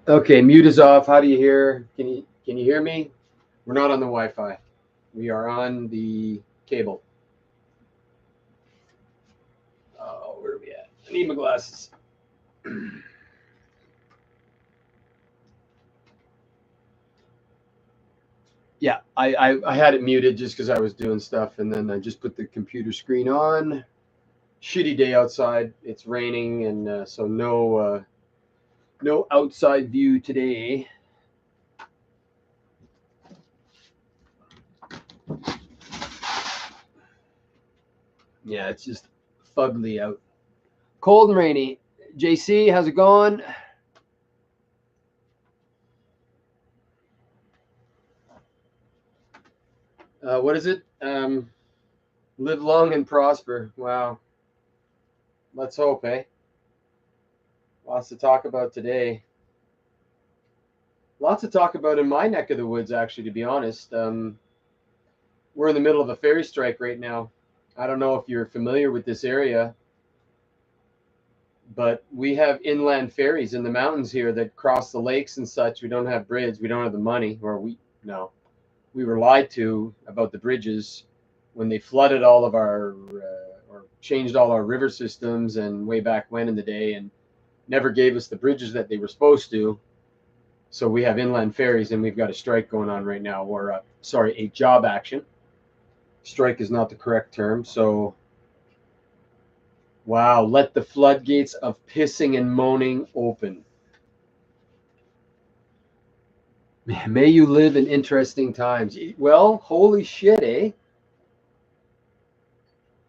Okay, mute is off. How do you hear? Can you hear me? We're not on the Wi-Fi. We are on the cable. Oh, where are we at? I need my glasses. Yeah, I had it muted just because I was doing stuff, and then I just put the computer screen on. Shitty day outside. It's raining, and so no outside view today. Yeah, it's just fugly out. Cold and rainy. JC, how's it going? What is it? Live long and prosper. Wow. Let's hope, eh? Lots to talk about today. Lots to talk about in my neck of the woods, actually, to be honest. We're in the middle of a ferry strike right now. I don't know if you're familiar with this area, but we have inland ferries in the mountains here that cross the lakes and such. We don't have bridges. We don't have the money, no. We were lied to about the bridges when they flooded all of our, or changed all our river systems and way back when in the day, and never gave us the bridges that they were supposed to. So we have inland ferries, and we've got a strike going on right now, or a job action. Strike is not the correct term. So, wow, let the floodgates of pissing and moaning open. May you live in interesting times. Well, holy shit, eh?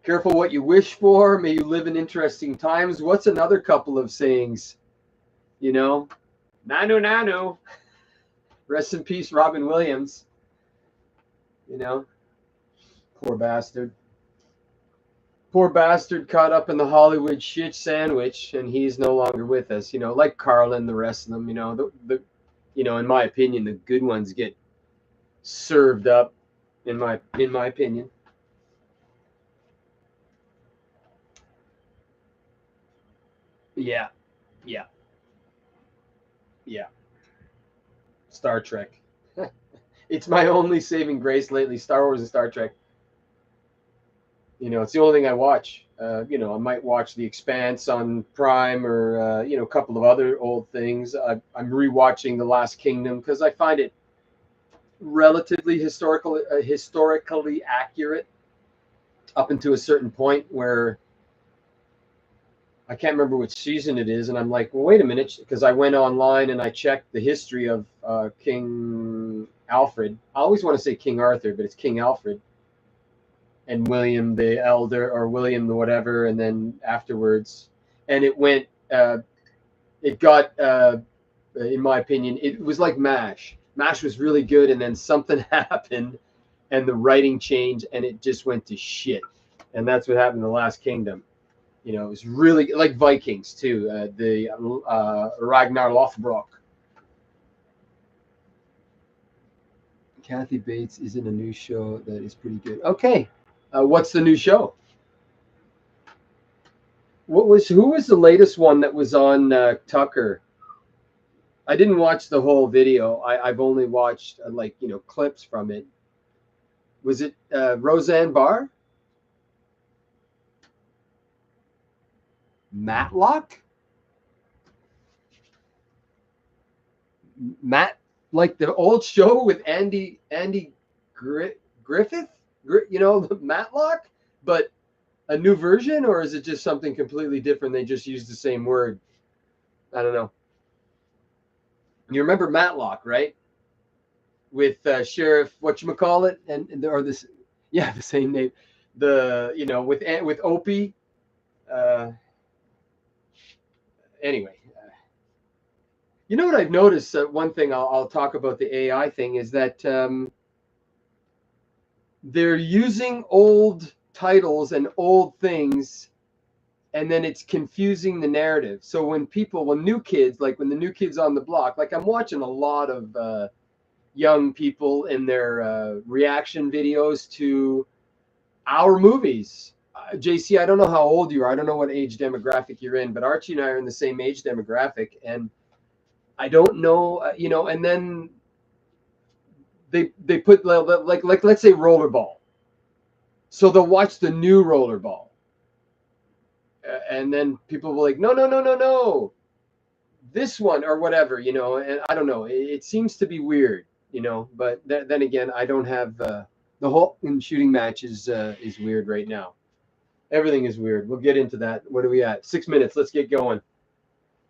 Careful what you wish for. May you live in interesting times. What's another couple of sayings? You know, Nanu Nanu. Rest in peace, Robin Williams. You know, poor bastard. Poor bastard caught up in the Hollywood shit sandwich, and he's no longer with us. You know, like Carlin, the rest of them. You know, in my opinion, the good ones get served up. In my opinion. Yeah, yeah, yeah. Star Trek. It's my only saving grace lately. Star Wars and Star Trek. You know, it's the only thing I watch. I might watch The Expanse on Prime, or a couple of other old things. I'm rewatching The Last Kingdom because I find it relatively historically accurate up until a certain point where I can't remember which season it is, and I'm like, well, wait a minute, because I went online and I checked the history of King Alfred. I always want to say King Arthur, but it's King Alfred, and William the Elder, or William the whatever, and then afterwards, and it got, in my opinion, it was like MASH. MASH was really good, and then something happened, and the writing changed, and it just went to shit, and that's what happened in The Last Kingdom. You know, it was really like Vikings too. The Ragnar Lothbrok. Kathy Bates is in a new show that is pretty good. Okay, what's the new show? Who was the latest one that was on Tucker? I didn't watch the whole video. I've only watched clips from it. Was it Roseanne Barr? Matlock? Matt, like the old show with Andy Griffith, Matlock, but a new version, or is it just something completely different? They just use the same word. I don't know. You remember Matlock, right? With Sheriff whatchamacallit, or this, yeah, the same name. With Opie. Anyway, you know what I've noticed? One thing I'll talk about the AI thing is that they're using old titles and old things, and then it's confusing the narrative. So when new kids, like when the New Kids on the Block, like I'm watching a lot of young people in their reaction videos to our movies. JC, I don't know how old you are. I don't know what age demographic you're in, but Archie and I are in the same age demographic, and I don't know, and then they put like let's say rollerball. So they'll watch the new rollerball. And then people will like, no, no, no, no, no, this one or whatever, and I don't know. It seems to be weird, but then again, I don't have the whole shooting match is weird right now. Everything is weird. We'll get into that. What are we at? 6 minutes. Let's get going.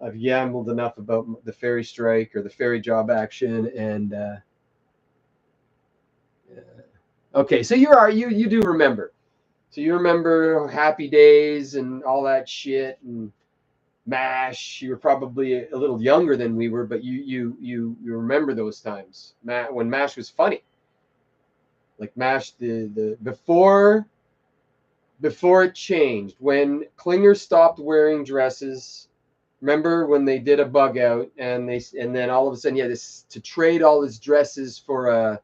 I've yambled enough about the ferry strike or the ferry job action, and okay. So you do remember. So you remember Happy Days and all that shit and MASH. You were probably a little younger than we were, but you remember those times. When MASH was funny, like MASH the before it changed, when Klinger stopped wearing dresses. Remember when they did a bug out and then all of a sudden he had to trade all his dresses for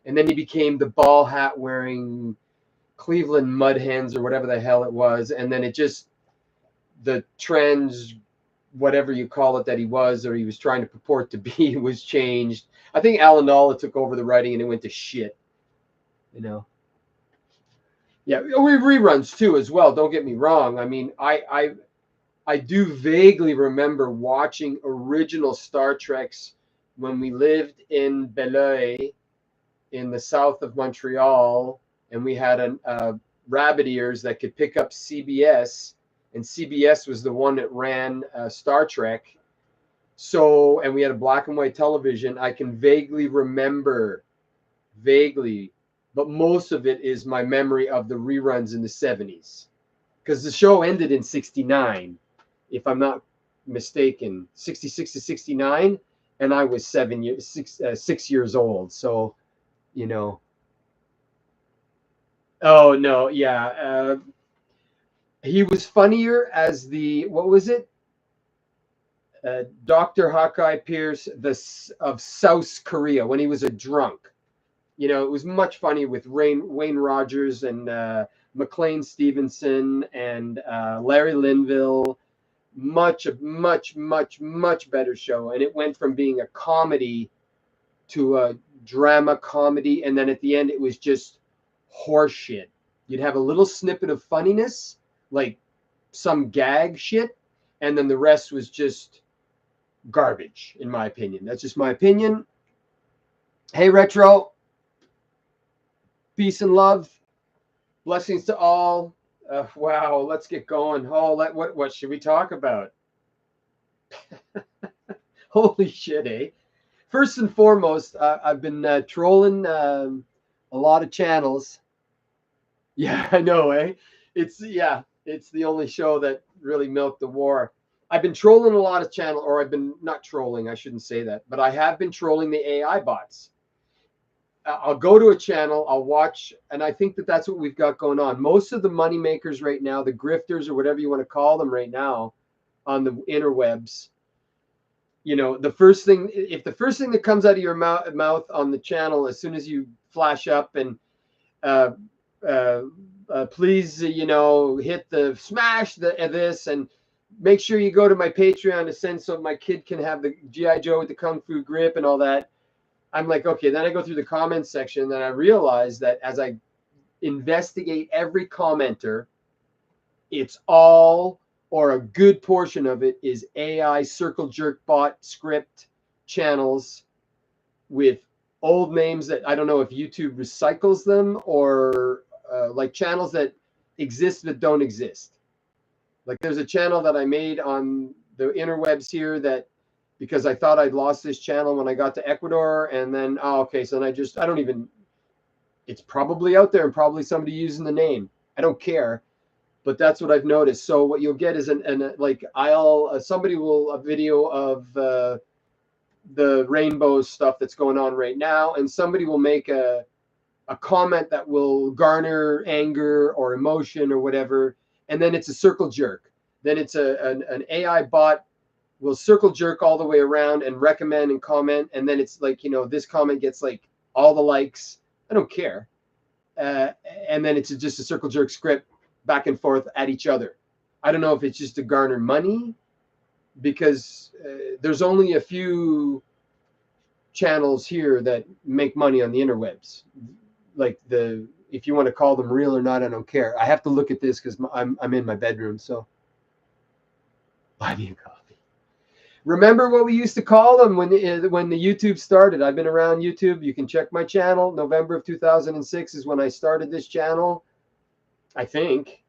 and then he became the ball hat wearing Cleveland Mud Hens or whatever the hell it was, and then it just the trends, whatever you call it, that he was or he was trying to purport to be was changed. I think Alan Nalla took over the writing and it went to shit. Yeah, we reruns too as well. Don't get me wrong. I mean, I do vaguely remember watching original Star Treks when we lived in Beloeil in the south of Montreal, and we had a rabbit ears that could pick up CBS, and CBS was the one that ran Star Trek. So, and we had a black and white television. I can vaguely remember, but most of it is my memory of the reruns in the 70s, because the show ended in 69. If I'm not mistaken, 66 to 69, and I was 6 years old. So, oh no, yeah, he was funnier as what was it? Dr. Hawkeye Pierce, of South Korea, when he was a drunk. It was much funnier with Wayne Rogers and McLean Stevenson and Larry Linville. Much better show, and it went from being a comedy to a drama comedy, and then at the end it was just horseshit. You'd have a little snippet of funniness, like some gag shit, and then the rest was just garbage, in my opinion. That's just my opinion. Hey, Retro, peace and love, blessings to all. Wow, let's get going. Oh, what should we talk about? Holy shit, eh? First and foremost, I've been trolling a lot of channels. Yeah, I know, eh? It's the only show that really milked the war. I've been trolling a lot of channel, or I've been not trolling. I shouldn't say that, but I have been trolling the AI bots. I'll go to a channel, I'll watch, and I think that's what we've got going on. Most of the money makers right now, the grifters or whatever you want to call them right now on the interwebs, the first thing that comes out of your mouth on the channel, as soon as you flash up and please, hit the smash this and make sure you go to my Patreon to send so my kid can have the G.I. Joe with the Kung Fu grip and all that. I'm like, okay, then I go through the comments section, and then I realize that as I investigate every commenter, it's all, or a good portion of it, is AI circle jerk bot script channels with old names that I don't know if YouTube recycles them, or like channels that exist that don't exist. Like there's a channel that I made on the interwebs here that, because I thought I'd lost this channel when I got to Ecuador, and then okay, so then I don't even, it's probably out there and probably somebody using the name. I don't care, but that's what I've noticed. So what you'll get is somebody will a video of the rainbow stuff that's going on right now, and somebody will make a comment that will garner anger or emotion or whatever, and then it's a circle jerk. Then it's an AI bot will circle jerk all the way around and recommend and comment, and then it's like, this comment gets like all the likes. I don't care. And then it's just a circle jerk script back and forth at each other. I don't know if it's just to garner money, because there's only a few channels here that make money on the interwebs. Like if you want to call them real or not, I don't care. I have to look at this because I'm in my bedroom. So buy me a coffee. Remember what we used to call them when the YouTube started? I've been around YouTube. You can check my channel. November of 2006 is when I started this channel, I think.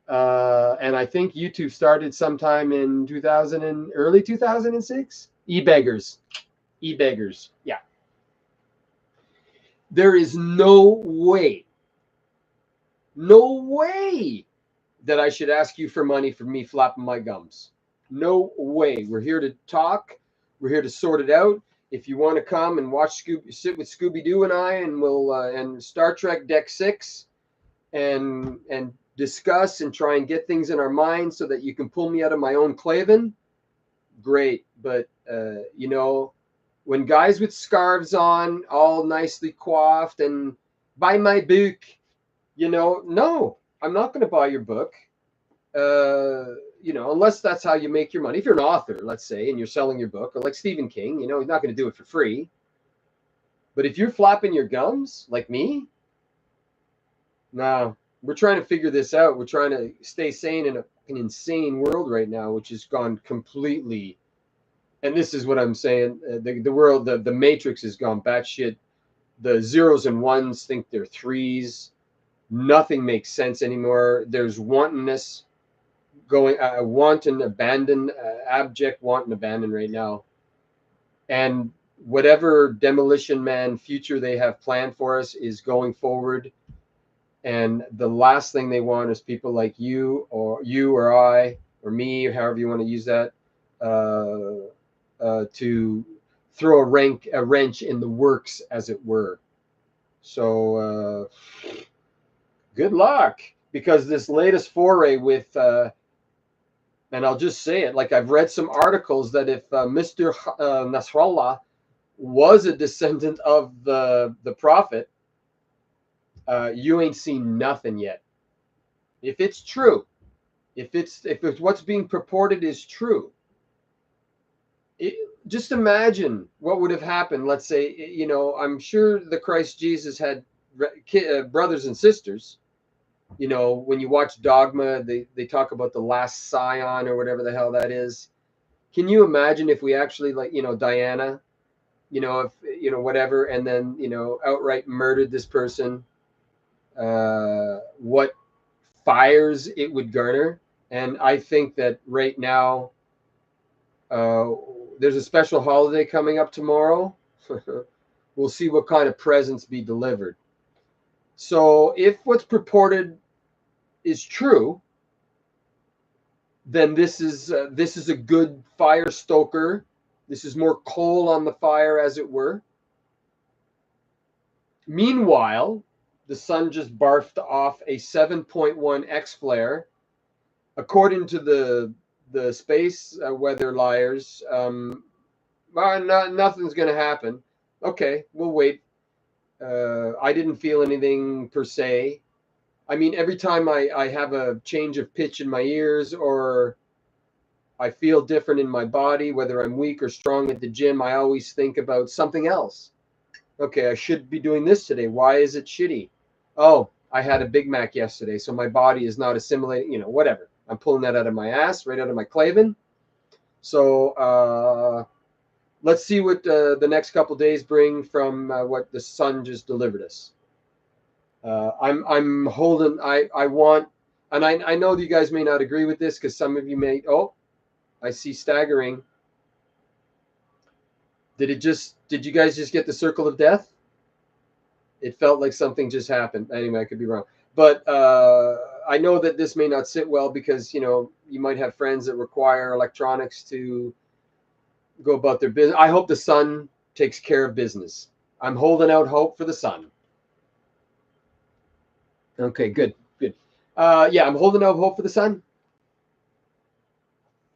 And I think YouTube started sometime in early 2006. E-beggars. Yeah. There is no way that I should ask you for money for me flapping my gums. No way. We're here to talk. We're here to sort it out. If you want to come and sit with Scooby-Doo and I, and we'll and Star Trek Deck 6 and discuss and try and get things in our minds so that you can pull me out of my own clavin, great. But when guys with scarves on, all nicely coiffed, and buy my book, no, I'm not going to buy your book. Unless that's how you make your money. If you're an author, let's say, and you're selling your book, or like Stephen King, he's not going to do it for free. But if you're flapping your gums like me, no, we're trying to figure this out. We're trying to stay sane in an insane world right now, which has gone completely. And this is what I'm saying. The world, the matrix has gone batshit. The zeros and ones think they're threes. Nothing makes sense anymore. There's wantonness going, want and abandon, abject want and abandon right now. And whatever demolition man future they have planned for us is going forward. And the last thing they want is people like you or I or me, or however you want to use that, to throw a wrench in the works, as it were. So good luck, because this latest foray with, and I'll just say it, like I've read some articles that if Mr. Nasrallah was a descendant of the prophet, you ain't seen nothing yet. If it's true, if what's being purported is true, just imagine what would have happened. Let's say, I'm sure the Christ Jesus had brothers and sisters. When you watch Dogma, they talk about the last scion or whatever the hell that is. Can you imagine if we actually, like, Diana, if, whatever, and then, outright murdered this person, what fires it would garner? And I think that right now, there's a special holiday coming up tomorrow. We'll see what kind of presents be delivered. So if what's purported is true, then this is a good fire stoker. This is more coal on the fire, as it were. Meanwhile, the sun just barfed off a 7.1 X flare, according to the space weather liars. Nothing's going to happen. Okay, we'll wait. I didn't feel anything per se. I mean, every time I have a change of pitch in my ears, or I feel different in my body, whether I'm weak or strong at the gym, I always think about something else. Okay, I should be doing this today. Why is it shitty? Oh, I had a Big Mac yesterday, so my body is not assimilating, whatever. I'm pulling that out of my ass, right out of my clavin. So let's see what the next couple days bring from what the sun just delivered us. I'm holding. I want, and I know that you guys may not agree with this, because some of you may. Oh, I see staggering. Did you guys just get the circle of death? It felt like something just happened. Anyway, I could be wrong, but I know that this may not sit well, because you might have friends that require electronics to go about their business. I hope the sun takes care of business. I'm holding out hope for the sun. Okay, good. Yeah, I'm holding out hope for the sun.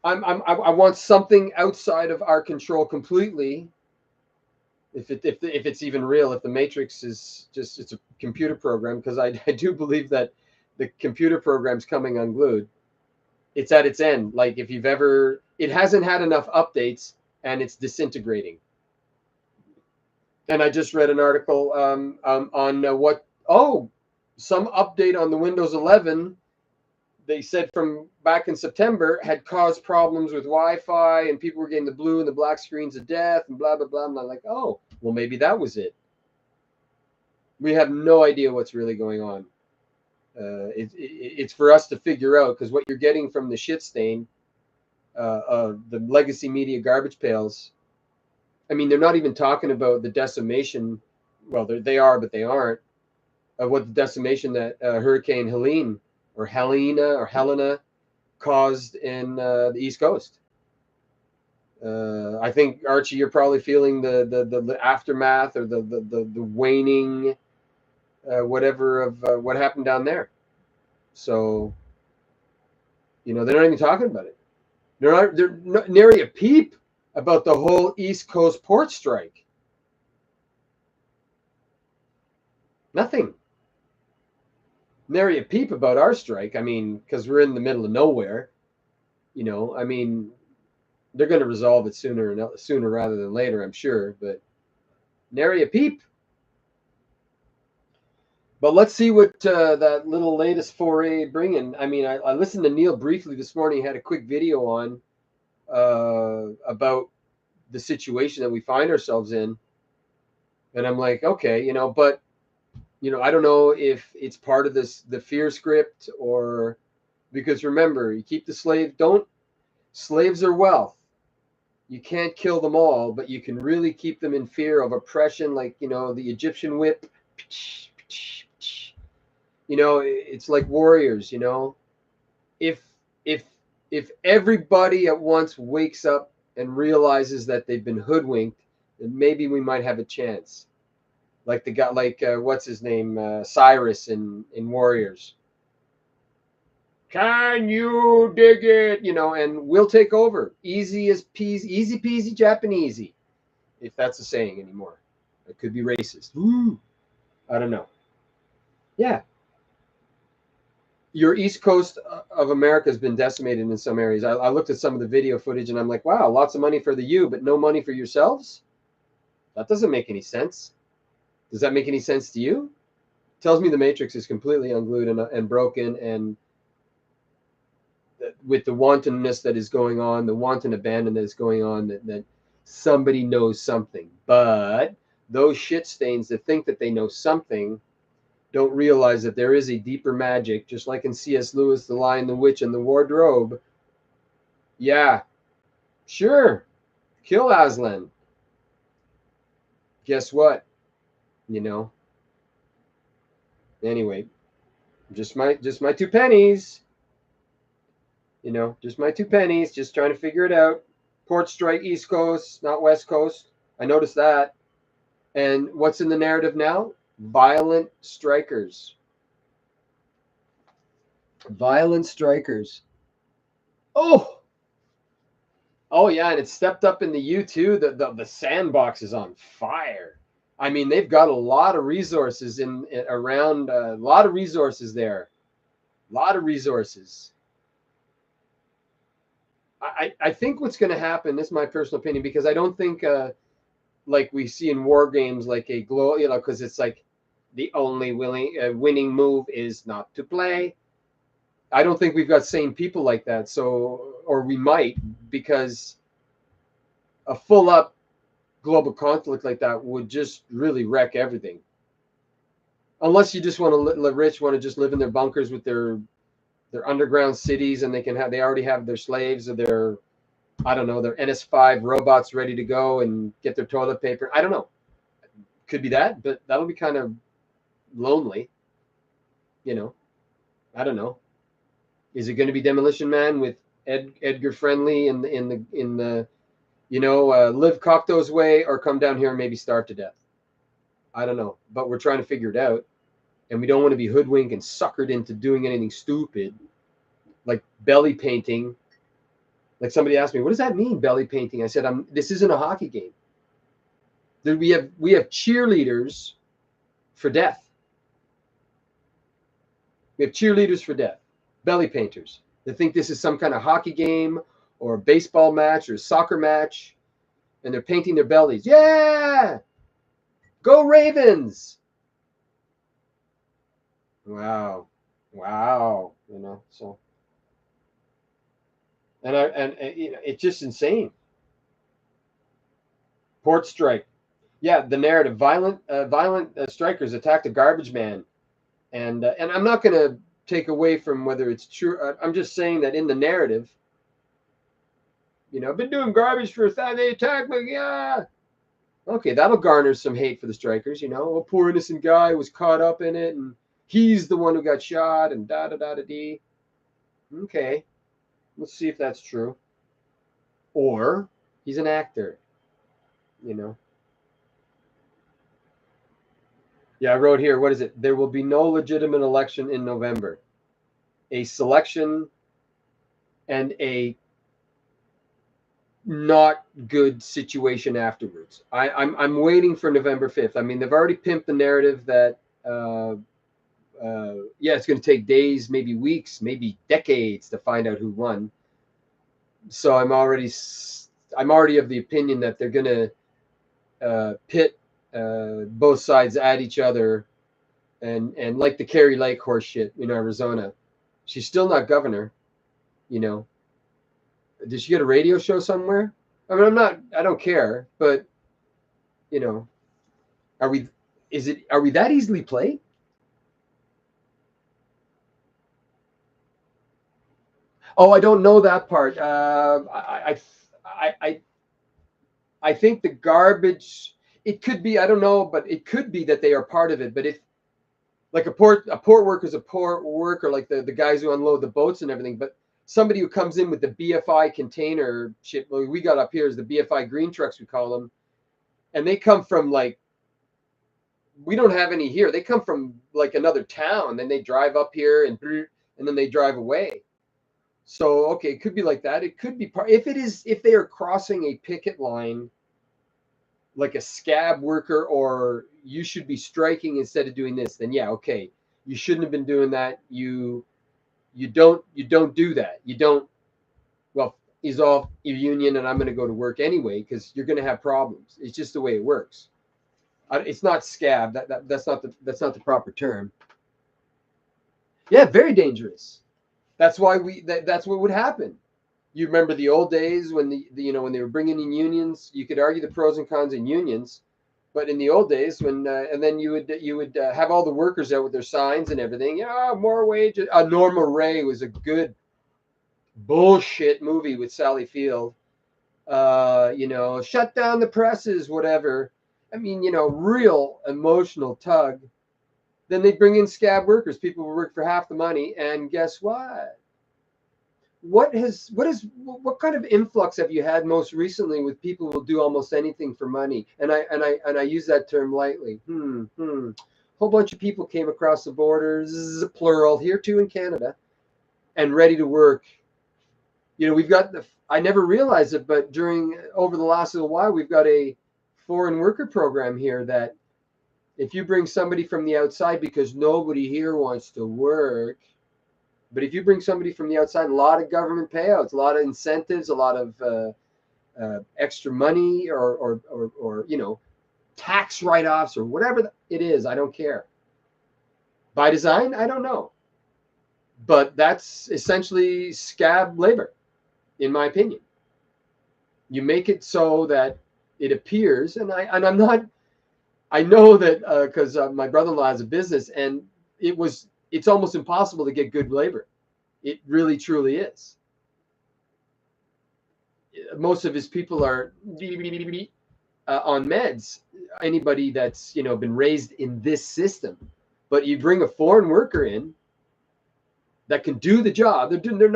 I want something outside of our control completely. If it's even real, if the Matrix is just, it's a computer program, because I do believe that the computer program's coming unglued. It's at its end. Like, if you've ever it hasn't had enough updates and it's disintegrating. And I just read an article on some update on the Windows 11. They said from back in September had caused problems with Wi-Fi and people were getting the blue and the black screens of death and blah, blah, blah. And I'm like, oh, well, maybe that was it. We have no idea what's really going on. It's for us to figure out, because what you're getting from the shit stain, the legacy media garbage pails, I mean, they're not even talking about the decimation. Well, they are, but they aren't. Of what the decimation that Hurricane Helene or Helena caused in the East Coast. I think, Archie, you're probably feeling the aftermath or the waning whatever of what happened down there. So, they're not even talking about it. They're not nary a peep about the whole East Coast port strike. Nothing. Nary a peep about our strike. I mean, because we're in the middle of nowhere. I mean, they're going to resolve it sooner rather than later, I'm sure. But nary a peep. But let's see what that little latest foray bringing. I mean, I listened to Neil briefly this morning. He had a quick video on about the situation that we find ourselves in. And I'm like, okay, but, I don't know if it's part of the fear script, or because remember, you keep the slaves are wealth. You can't kill them all, but you can really keep them in fear of oppression, like, the Egyptian whip. It's like warriors, if everybody at once wakes up and realizes that they've been hoodwinked, then maybe we might have a chance. Like the guy, what's his name, Cyrus in Warriors. Can you dig it? And we'll take over. Easy peasy Japanesey, if that's a saying anymore. It could be racist. Ooh, I don't know. Yeah. Your East Coast of America has been decimated in some areas. I looked at some of the video footage and I'm like, wow, lots of money for the U, but no money for yourselves? That doesn't make any sense. Does that make any sense to you? It tells me the Matrix is completely unglued and broken, and with the wantonness that is going on, the wanton abandon that is going on, that somebody knows something. But those shit stains that think that they know something don't realize that there is a deeper magic, just like in C.S. Lewis, The Lion, the Witch, and the Wardrobe. Yeah, sure, kill Aslan. Guess what? Anyway, just my 2 pennies. Just my 2 pennies. Just trying to figure it out. Port strike East Coast, not West Coast. I noticed that. And what's in the narrative now? Violent strikers. Violent strikers. Oh yeah, and it stepped up in the U too. The sandbox is on fire. I mean, they've got a lot of resources around. A lot of resources there. A lot of resources. I think what's going to happen, this is my personal opinion, because I don't think like we see in war games, like a glow, because it's like the only winning move is not to play. I don't think we've got sane people like that. So, or we might, because a full up global conflict like that would just really wreck everything. Unless you just want to, the rich want to just live in their bunkers with their underground cities, and they already have their slaves or their, I don't know, their NS5 robots ready to go and get their toilet paper. I don't know. Could be that, but that'll be kind of lonely. I don't know. Is it going to be Demolition Man with Edgar Friendly in the live Cocteau's way, or come down here and maybe starve to death? I don't know, but we're trying to figure it out, and we don't want to be hoodwinked and suckered into doing anything stupid, like belly painting. Like somebody asked me, what does that mean, belly painting? I said, this isn't a hockey game. We have cheerleaders for death. We have cheerleaders for death, belly painters. They think this is some kind of hockey game or a baseball match or a soccer match, and they're painting their bellies. Yeah, go Ravens! Wow, you know. So, and you know, it's just insane. Port strike. Yeah, the narrative: violent strikers attacked a garbage man, and I'm not going to take away from whether it's true. I'm just saying that in the narrative, you know, I've been doing garbage for a time. They attacked me. Yeah. Okay, that'll garner some hate for the strikers. You know, a poor innocent guy was caught up in it, and he's the one who got shot, and da da da da dee. Okay, let's see if that's true. Or he's an actor. You know. Yeah, I wrote here. What is it? There will be no legitimate election in November. A selection and a not good situation afterwards. I'm waiting for November 5th. I mean, they've already pimped the narrative that yeah, it's going to take days, maybe weeks, maybe decades to find out who won. So I'm already of the opinion that they're going to pit both sides at each other, and like the Carrie Lake horse shit in Arizona, she's still not governor. You know, did she get a radio show somewhere? I mean, I don't care, but you know, are we? Are we that easily played? Oh, I don't know that part. I think the garbage. It could be. I don't know, but it could be that they are part of it. But if like a port worker is a port worker, like the guys who unload the boats and everything, but somebody who comes in with the BFI container shit, well, we got up here is the BFI green trucks, we call them, and they come from like, we don't have any here. They come from like another town, then they drive up here and then they drive away. So okay, it could be like that. It could be part if they are crossing a picket line like a scab worker, or you should be striking instead of doing this, then yeah, okay, you shouldn't have been doing that. You don't do that. You don't, well, he's off your union and I'm going to go to work anyway because you're going to have problems. It's just the way it works. It's not scab. That's not the proper term. Yeah, very dangerous. That's why that's what would happen. You remember the old days when you know, when they were bringing in unions, you could argue the pros and cons in unions, but in the old days when and then you would have all the workers out with their signs and everything. Yeah, more wages. Norma Ray was a good bullshit movie with Sally Field. You know, shut down the presses, whatever. I mean, you know, real emotional tug. Then they bring in scab workers, people who work for half the money, and guess what? What kind of influx have you had most recently with people who will do almost anything for money? And I use that term lightly. Whole bunch of people came across the borders, plural, here too in Canada, and ready to work. You know, we've got I never realized it, but over the last little while, we've got a foreign worker program here that if you bring somebody from the outside, because nobody here wants to work, but if you bring somebody from the outside, a lot of government payouts, a lot of incentives, a lot of extra money, or you know, tax write-offs or whatever it is. I don't care. By design, I don't know, but that's essentially scab labor, in my opinion. You make it so that it appears, and I'm not. I know that because my brother-in-law has a business, and it's almost impossible to get good labor. It really, truly is. Most of his people are on meds. Anybody that's, you know, been raised in this system, but you bring a foreign worker in that can do the job. They're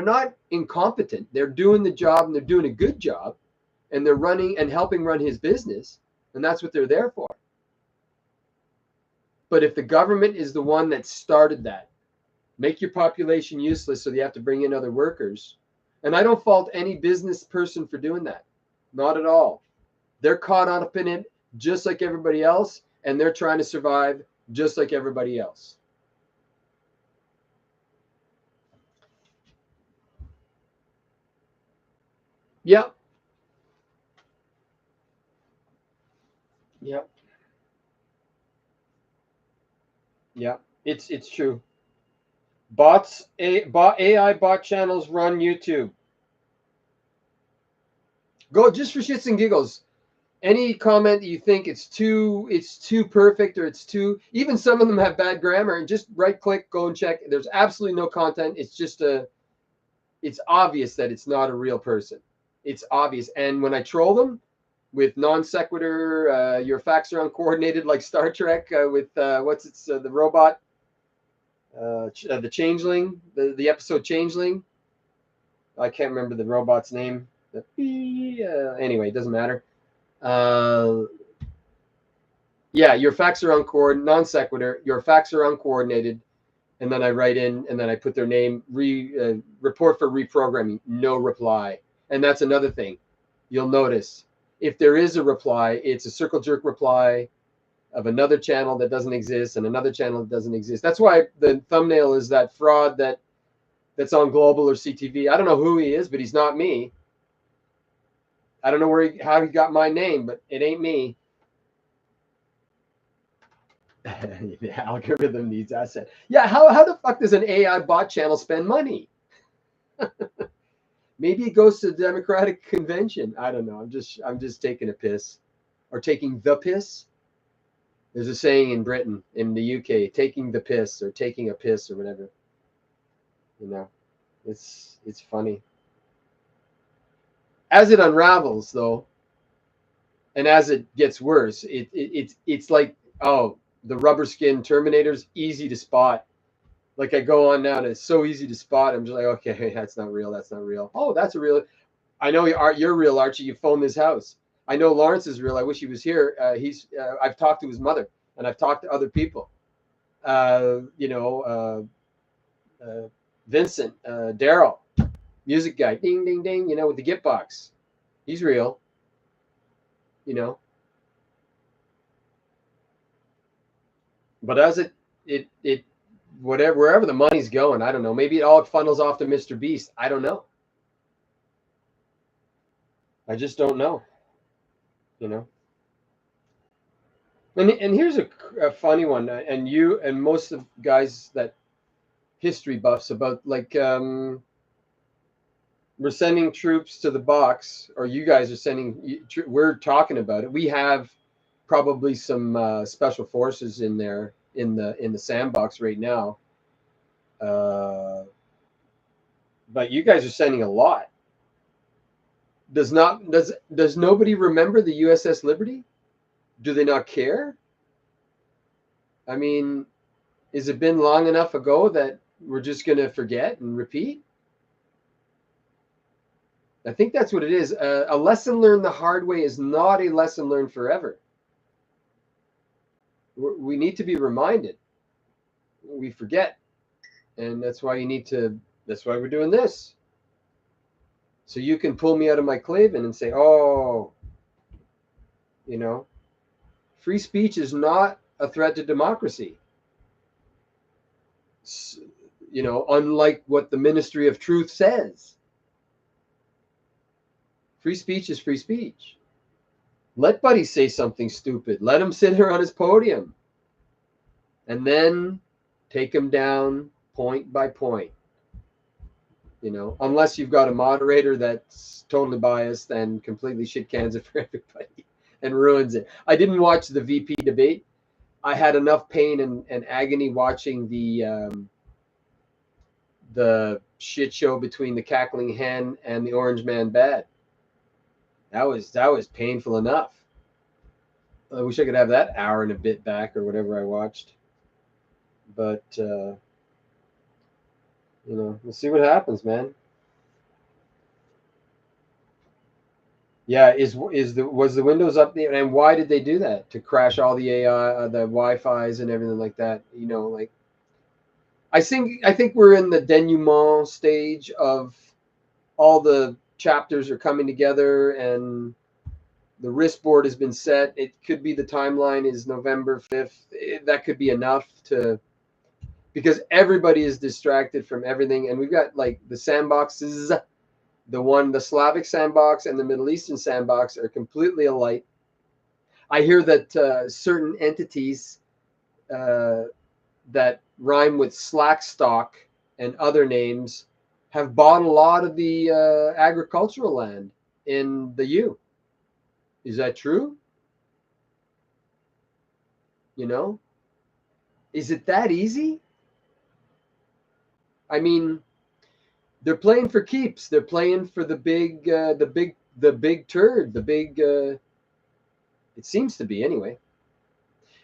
not incompetent. They're doing the job, and they're doing a good job, and they're running and helping run his business, and that's what they're there for. But if the government is the one that started that, make your population useless so you have to bring in other workers. And I don't fault any business person for doing that. Not at all. They're caught up in it just like everybody else, and they're trying to survive just like everybody else. Yeah. Yeah. Yeah. It's true. AI bot channels run YouTube. Go just for shits and giggles. Any comment that you think it's too perfect, or it's too, even some of them have bad grammar, and just right click, go and check. There's absolutely no content. It's just it's obvious that it's not a real person. It's obvious. And when I troll them with non sequitur, your facts are uncoordinated, like Star Trek, with the robot, the Changeling, the episode Changeling. I can't remember the robot's name. Anyway, it doesn't matter. Uh, yeah, your facts are uncoordinated, non sequitur. Your facts are uncoordinated, and then I write in, and then I put their name. Report for reprogramming. No reply, and that's another thing. You'll notice if there is a reply, it's a circle jerk reply of another channel that doesn't exist and another channel that doesn't exist. That's why the thumbnail is that fraud that's on Global or CTV. I don't know who he is, but he's not me. I don't know how he got my name, but it ain't me. The algorithm needs asset. Yeah, how the fuck does an AI bot channel spend money? Maybe it goes to the Democratic convention. I don't know. I'm just taking a piss, or taking the piss. There's a saying in Britain, in the UK, taking the piss, or taking a piss, or whatever. You know, it's funny. As it unravels, though, and as it gets worse, it's like, oh, the rubber skin Terminator's easy to spot. Like, I go on now, and it's so easy to spot. I'm just like, okay, that's not real. That's not real. Oh, that's a real. I know you're real, Archie. You phoned this house. I know Lawrence is real. I wish he was here. I've talked to his mother, and I've talked to other people. You know, Vincent, Daryl, music guy, ding, ding, ding. You know, with the Git box, he's real. You know, but as it whatever, wherever the money's going, I don't know. Maybe it all funnels off to Mr. Beast. I don't know. I just don't know. You know. And here's a funny one, and you and most of guys that history buffs about, like, we're sending troops to the box, or you guys are sending. We're talking about it. We have probably some special forces in there in the sandbox right now, but you guys are sending a lot. Does nobody remember the USS Liberty? Do they not care? I mean, has it been long enough ago that we're just going to forget and repeat? I think that's what it is. A lesson learned the hard way is not a lesson learned forever. We need to be reminded. We forget. And that's why that's why we're doing this. So you can pull me out of my Klavan and say, oh, you know, free speech is not a threat to democracy. You know, unlike what the Ministry of Truth says. Free speech is free speech. Let Buddy say something stupid. Let him sit here on his podium. And then take him down point by point. You know, unless you've got a moderator that's totally biased and completely shit cans it for everybody and ruins it. I didn't watch the VP debate. I had enough pain and agony watching the shit show between the cackling hen and the orange man bad. That was painful enough. I wish I could have that hour and a bit back, or whatever I watched. But you know, we'll see what happens, man. Yeah, was the Windows update, and why did they do that? To crash all the AI, the Wi-Fi's and everything like that? You know, like, I think we're in the denouement stage of all the chapters are coming together, and the risk board has been set. It could be the timeline is November 5th. That could be enough because everybody is distracted from everything, and we've got like the sandboxes The Slavic sandbox and the Middle Eastern sandbox are completely alike. I hear that certain entities that rhyme with Slackstock and other names have bought a lot of the agricultural land in the U. Is that true? You know, is it that easy? I mean, they're playing for keeps. They're playing for the big turd, the big. It seems to be anyway.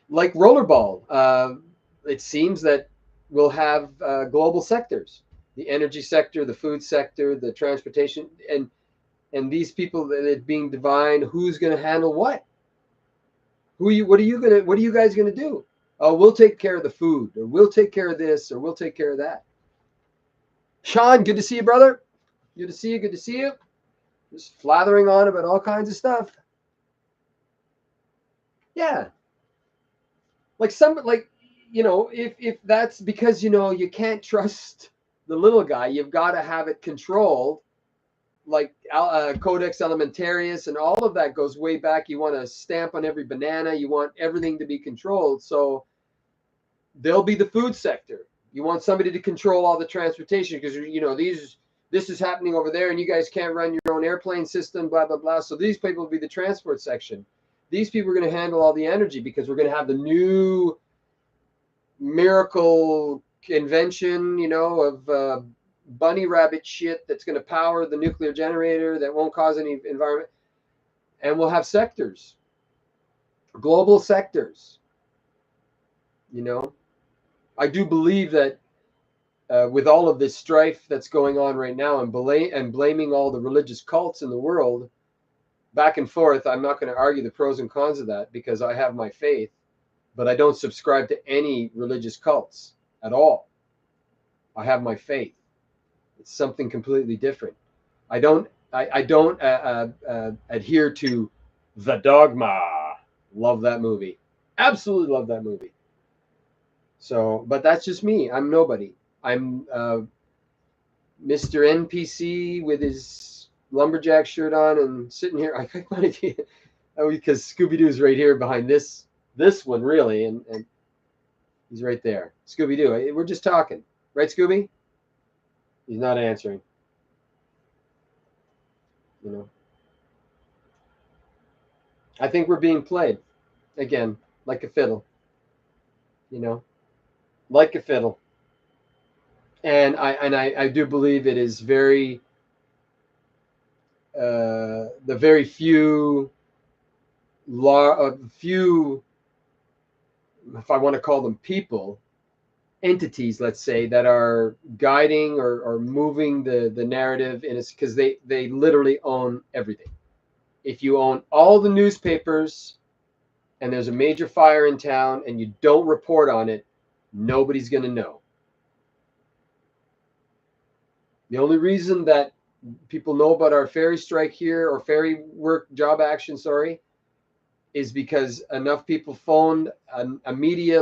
Like rollerball, it seems that we'll have global sectors: the energy sector, the food sector, the transportation, and these people that are being defined. Who's going to handle what? What are you guys going to do? Oh, we'll take care of the food, or we'll take care of this, or we'll take care of that. Sean, good to see you, brother. Good to see you. Good to see you. Just flathering on about all kinds of stuff. Yeah, like if that's because you can't trust the little guy, you've got to have it controlled. Like Codex Alimentarius and all of that goes way back. You want a stamp on every banana. You want everything to be controlled. So there'll be the food sector. You want somebody to control all the transportation because this is happening over there and you guys can't run your own airplane system, blah blah blah. So these people will be the transport section. These people are going to handle all the energy because we're going to have the new miracle invention, of bunny rabbit shit that's going to power the nuclear generator that won't cause any environment. And we'll have sectors, global sectors. I do believe that with all of this strife that's going on right now and blaming all the religious cults in the world back and forth, I'm not going to argue the pros and cons of that because I have my faith, but I don't subscribe to any religious cults at all. I have my faith. It's something completely different. I don't adhere to the dogma. Love that movie. Absolutely love that movie. So, but that's just me. I'm nobody. I'm Mr. NPC with his lumberjack shirt on and sitting here. I wanted to, because Scooby-Doo's right here behind this one, really, and he's right there. Scooby-Doo. We're just talking, right, Scooby? He's not answering. I think we're being played again, like a fiddle. Like a fiddle. And I do believe it is very the very few if I want to call them people, entities, let's say, that are guiding or moving the narrative in it's because they literally own everything. If you own all the newspapers and there's a major fire in town and you don't report on it, nobody's going to know. The only reason that people know about our ferry strike here or ferry work job action, is because enough people phoned a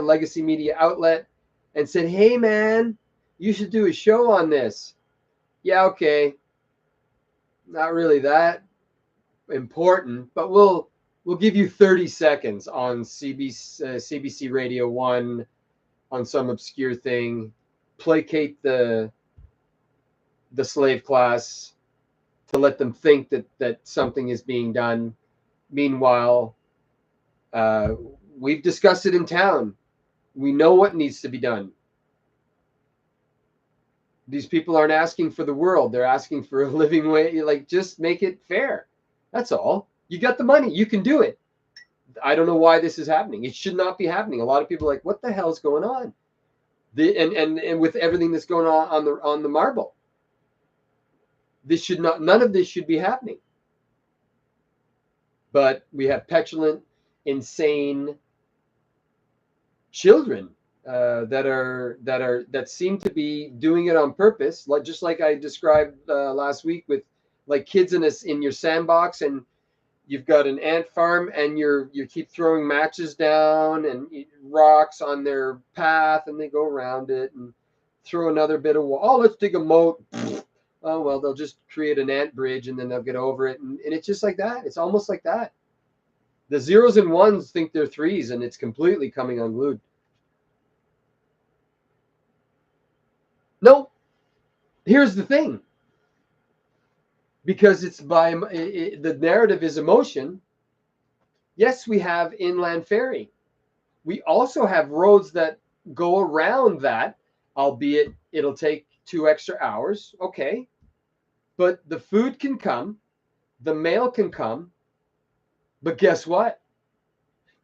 legacy media outlet and said, hey man, you should do a show on this. Yeah, okay. Not really that important, but we'll give you 30 seconds on CBC Radio 1 on some obscure thing, placate the slave class to let them think that something is being done. Meanwhile, we've discussed it in town. We know what needs to be done. These people aren't asking for the world. They're asking for a living way. Like, just make it fair. That's all. You got the money. You can do it. I don't know why this is happening. It should not be happening. A lot of people are like, what the hell is going on? And with everything that's going on the marble, none of this should be happening. But we have petulant, insane children that seem to be doing it on purpose, just like I described last week with like kids in your sandbox, and you've got an ant farm, and you keep throwing matches down and rocks on their path, and they go around it and throw another bit of wall. Oh, let's dig a moat. Oh, well, they'll just create an ant bridge and then they'll get over it. And it's just like that. It's almost like that. The zeros and ones think they're threes, and it's completely coming unglued. No, here's the thing. Because it's the narrative is emotion. Yes, we have inland ferry. We also have roads that go around that, albeit it'll take 2 extra hours. Okay. But the food can come, the mail can come. But guess what?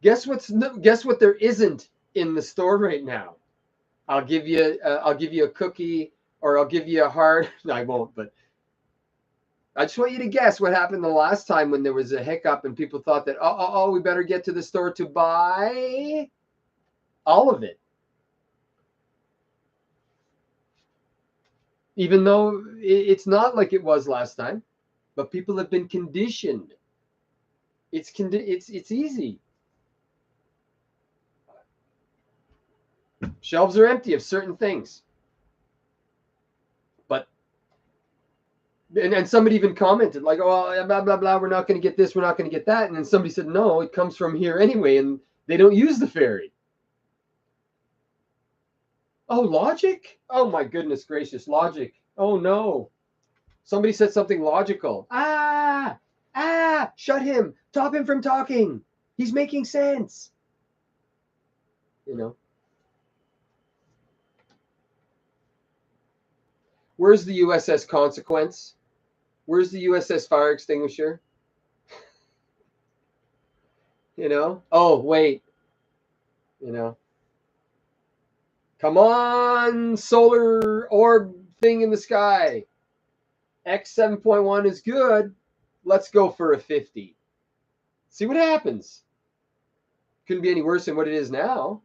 Guess what there isn't in the store right now? I'll give you a cookie, or I'll give you a heart. No, I won't, but I just want you to guess what happened the last time when there was a hiccup and people thought that, we better get to the store to buy all of it. Even though it's not like it was last time, but people have been conditioned. It's easy. Shelves are empty of certain things. But and somebody even commented like, oh, blah blah blah, we're not going to get this, we're not going to get that, and then somebody said, no, it comes from here anyway, and they don't use the ferry. Oh, logic? Oh my goodness gracious, logic. Oh no. Somebody said something logical. Shut him. Stop him from talking. He's making sense. You know. Where's the USS Consequence? Where's the USS Fire Extinguisher? You know? Oh, wait. You know. Come on, solar orb thing in the sky. X 7.1 is good. Let's go for a 50. See what happens. Couldn't be any worse than what it is now.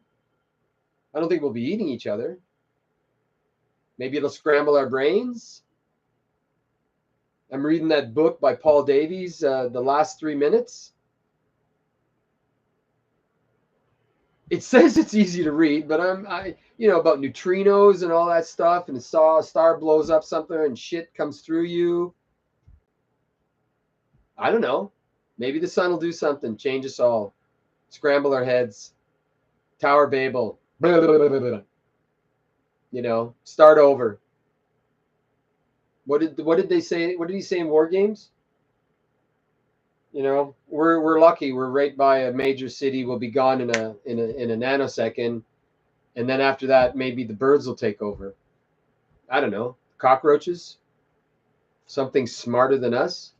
I don't think we'll be eating each other. Maybe it'll scramble our brains. I'm reading that book by Paul Davies, The Last 3 Minutes. It says it's easy to read, but I about neutrinos and all that stuff, and a star blows up something and shit comes through you. I don't know. Maybe the sun will do something, change us all, scramble our heads. Tower Babel. Blah, blah, blah, blah, blah. Start over. What did they say? What did he say in War Games? We're lucky. We're right by a major city. We'll be gone in a nanosecond, and then after that, maybe the birds will take over. I don't know. Cockroaches? Something smarter than us?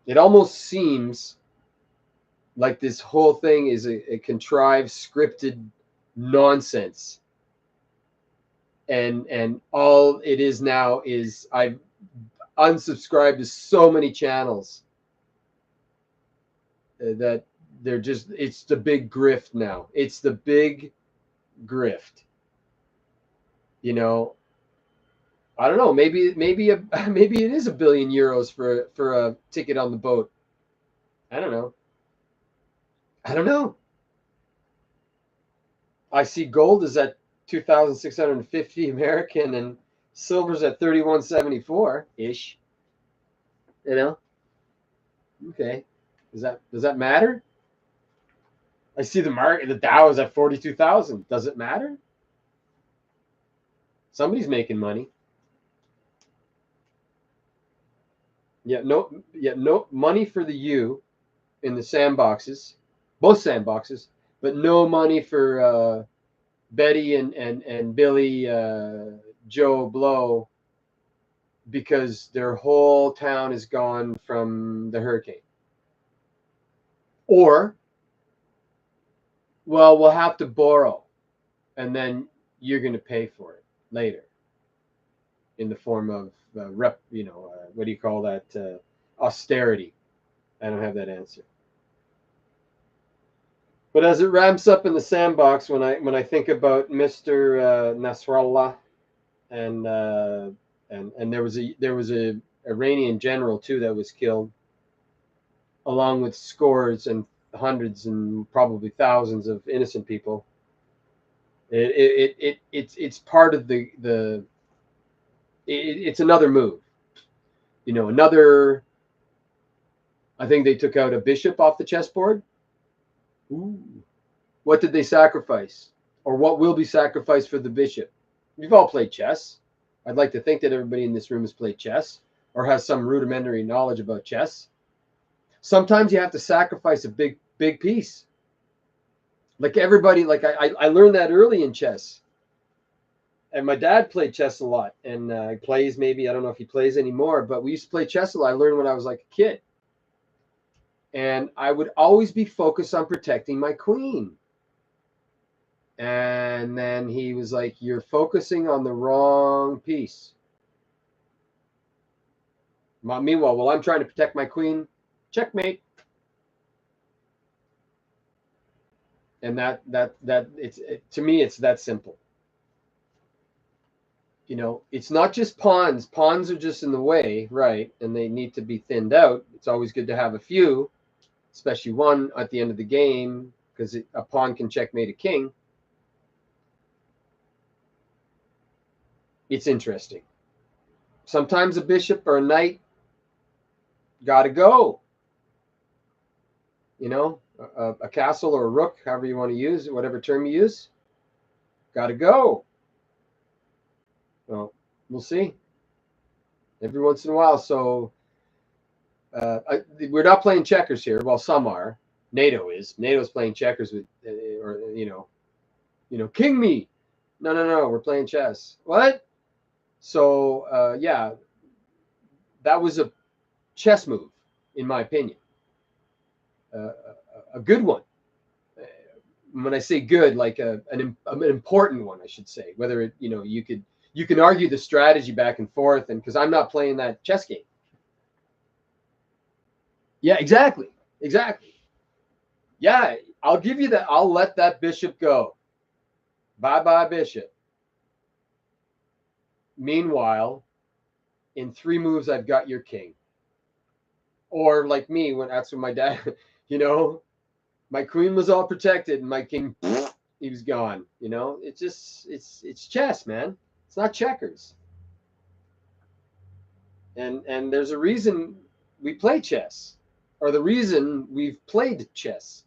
It almost seems like this whole thing is a contrived, scripted nonsense. And all it is now is I've unsubscribed to so many channels that it's the big grift now. It's the big grift. I don't know. Maybe it is €1 billion for a ticket on the boat. I don't know. I see gold is at 2,650 American and silver's at 3,174 ish. Okay. Does that matter? I see the Dow is at 42,000. Does it matter? Somebody's making money. No money for the U in the sandboxes, both sandboxes, but no money for Betty and Billy Joe Blow, because their whole town is gone from the hurricane. Or, well, we'll have to borrow, and then you're going to pay for it later in the form of what do you call that? Austerity. I don't have that answer. But as it ramps up in the sandbox, when I think about Mr. Nasrallah, and there was a Iranian general too that was killed, along with scores and hundreds and probably thousands of innocent people. It's part of it's another move. Another. I think they took out a bishop off the chessboard. Ooh. What did they sacrifice? Or what will be sacrificed for the bishop? You've all played chess. I'd like to think that everybody in this room has played chess or has some rudimentary knowledge about chess. Sometimes you have to sacrifice a big piece. Like everybody, like I learned that early in chess. And my dad played chess a lot, and he plays, maybe, I don't know if he plays anymore, but we used to play chess a lot. I learned when I was like a kid. And I would always be focused on protecting my queen. And then he was like, you're focusing on the wrong piece. Meanwhile, while I'm trying to protect my queen, checkmate. And to me, it's that simple. It's not just pawns. Pawns are just in the way, right? And they need to be thinned out. It's always good to have a few, especially one at the end of the game, because a pawn can checkmate a king. It's interesting. Sometimes a bishop or a knight got to go. A castle or a rook, however you want to use it, whatever term you use, got to go. Well, we'll see. Every once in a while. So we're not playing checkers here. Well, some are. NATO is. NATO's playing checkers with, king me. No. We're playing chess. What? So yeah, that was a chess move, in my opinion. A good one. When I say good, like an important one, I should say. Whether it, you can argue the strategy back and forth, and because I'm not playing that chess game. Yeah, exactly. Yeah, I'll give you that. I'll let that bishop go. Bye, bishop. Meanwhile, in 3 moves, I've got your king. Or like me, that's when my dad, my queen was all protected, and my king, he was gone. It's chess, man. It's not checkers. And there's a reason we play chess, or the reason we've played chess.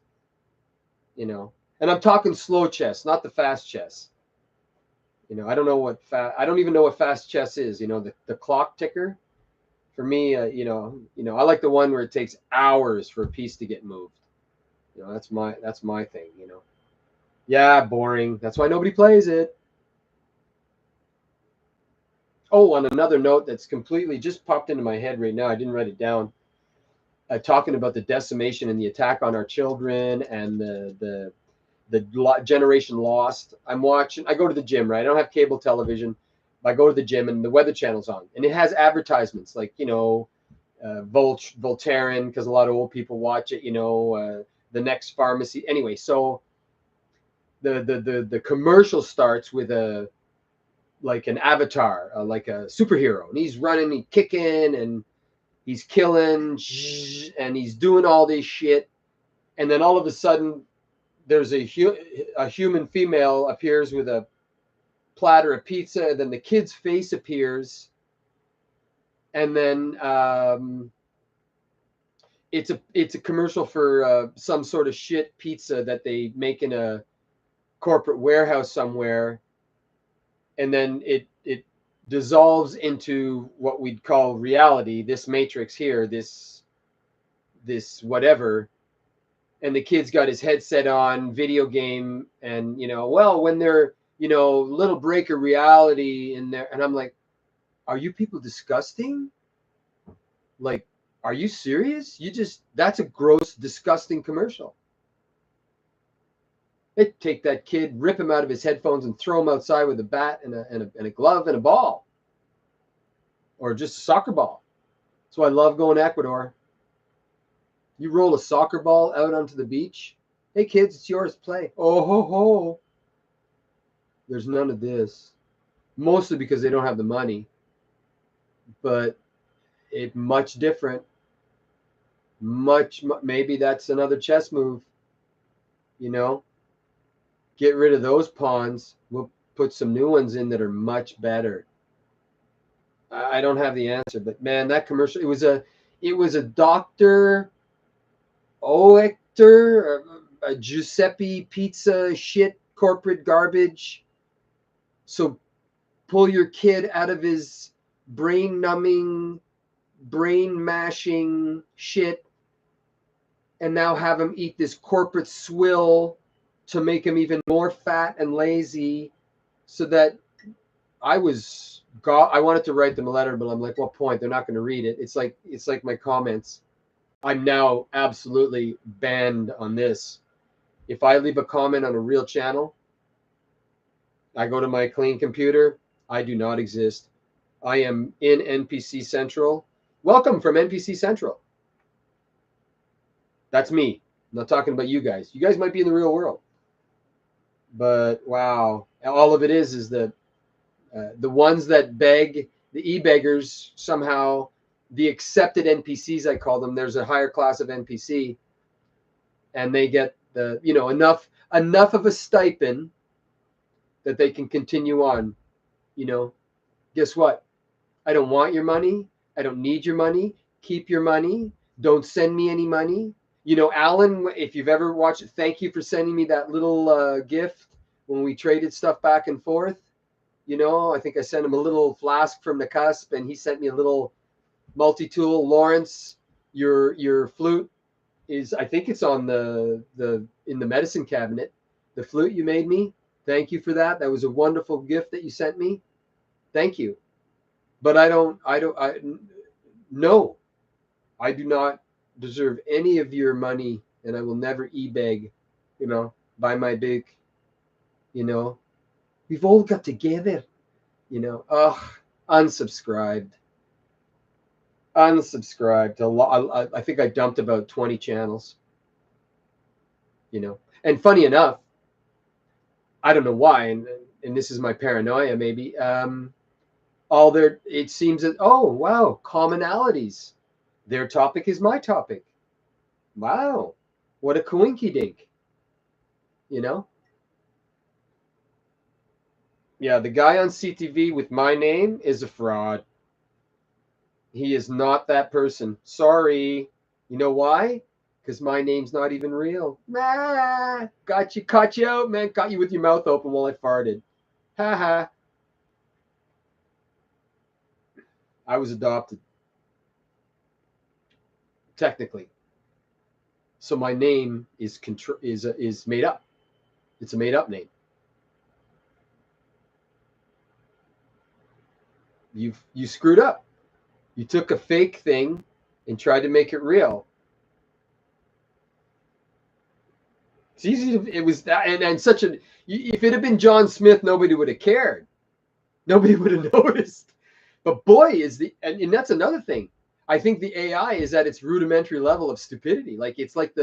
And I'm talking slow chess, not the fast chess. I don't know I don't even know what fast chess is. The clock ticker. For me, I like the one where it takes hours for a piece to get moved. That's my thing. Yeah, boring. That's why nobody plays it. Oh, on another note that's completely just popped into my head right now, I didn't write it down. Talking about the decimation and the attack on our children and the generation lost. I go to the gym, right? I don't have cable television. I go to the gym and the Weather Channel's on, and it has advertisements like, Voltaren, because a lot of old people watch it, the next pharmacy. Anyway, so the commercial starts with like an avatar, like a superhero, and he's running, he's kicking, and he's killing, and he's doing all this shit. And then all of a sudden, there's a human female appears with a platter of pizza. Then the kid's face appears, and then it's a commercial for some sort of shit pizza that they make in a corporate warehouse somewhere, and then it dissolves into what we'd call reality. This matrix here, this whatever. And the kid's got his headset on, video game, and when they're little break of reality in there, and I'm like, are you people disgusting? Like, are you serious? That's a gross, disgusting commercial. They take that kid, rip him out of his headphones, and throw him outside with a bat and a glove and a ball, or just a soccer ball. So I love going to Ecuador. You roll a soccer ball out onto the beach. Hey, kids, it's yours. Play. Oh, ho, ho. There's none of this. Mostly because they don't have the money. But it's much different. Maybe that's another chess move. Get rid of those pawns. We'll put some new ones in that are much better. I don't have the answer, but man, that commercial, it was a Dr. Oetker, a Giuseppe Pizza shit, corporate garbage. So pull your kid out of his brain numbing, brain mashing shit and now have him eat this corporate swill to make him even more fat and lazy, so that I wanted to write them a letter, but I'm like, what point? They're not going to read it. It's like my comments. I'm now absolutely banned on this. If I leave a comment on a real channel, I go to my clean computer, I do not exist. I am in NPC Central. Welcome from NPC Central. That's me. I'm not talking about you guys. You guys might be in the real world. But wow, all of it is the ones that beg, the e-beggars, somehow, the accepted NPCs, I call them. There's a higher class of NPC, and they get the enough of a stipend that they can continue on. Guess what? I don't want your money. I don't need your money. Keep your money. Don't send me any money. Alan, if you've ever watched it, thank you for sending me that little gift when we traded stuff back and forth. I think I sent him a little flask from the cusp, and he sent me a little multi-tool. Lawrence, your flute is, I think it's on in the medicine cabinet. The flute you made me. Thank you for that. That was a wonderful gift that you sent me. Thank you. But I do not deserve any of your money, and I will never e-beg, buy my big, we've all got together, unsubscribed to a lot. I think I dumped about 20 channels, and funny enough, I don't know why, and this is my paranoia maybe, it seems that, oh wow, commonalities. Their topic is my topic. Wow, what a coinky dink, Yeah, the guy on CTV with my name is a fraud. He is not that person. Sorry. You know why? Because my name's not even real. Ah, caught you out, man. Got you with your mouth open while I farted. Ha ha. I was adopted. Technically. So my name is made up. It's a made up name. You screwed up. You took a fake thing and tried to make it real. It's easy to, it was that, and such a, if it had been John Smith, nobody would have cared. Nobody would have noticed. But boy, and that's another thing. I think the AI is at its rudimentary level of stupidity. Like it's like